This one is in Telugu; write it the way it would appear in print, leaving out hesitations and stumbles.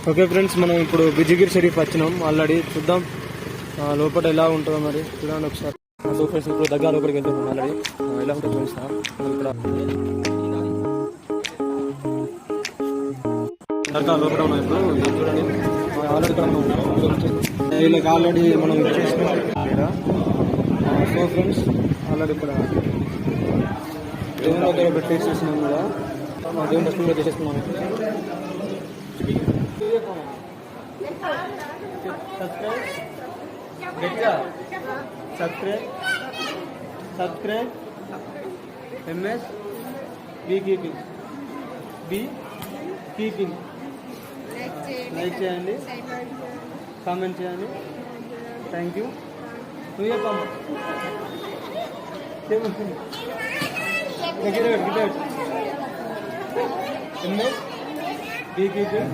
ఓకే ఫ్రెండ్స్, మనం ఇప్పుడు బిజిగిరి షరీఫ్ వచ్చినాం ఆల్రెడీ. చూద్దాం లోపల ఎలా ఉంటుందో మరి చూడండి ఒకసారి. సో ఫ్రెండ్స్, ఇప్పుడు దగ్గర లోపలికి వెళ్తున్నాం ఆల్రెడీ. ఎలా ఉంటుందో చూపిస్తా. ఇక్కడ దర్గా లోపల ఉన్నాం ఇప్పుడు. చూడండి ఆల్రెడీ ఇక్కడ వీళ్ళకి ఆల్రెడీ మనం చేసినాం. సో ఫ్రెండ్స్, ఆల్రెడీ ఇక్కడ దేవుని దగ్గర పెట్టేసేసినాం కదా, దేవుని దర్శనం కూడా చేసేసుకున్నాము. Subscribe MS be keeping like చేయండి, కామెంట్ చేయండి. Thank you. నువ్వు చెప్పమ్మా. MS be keeping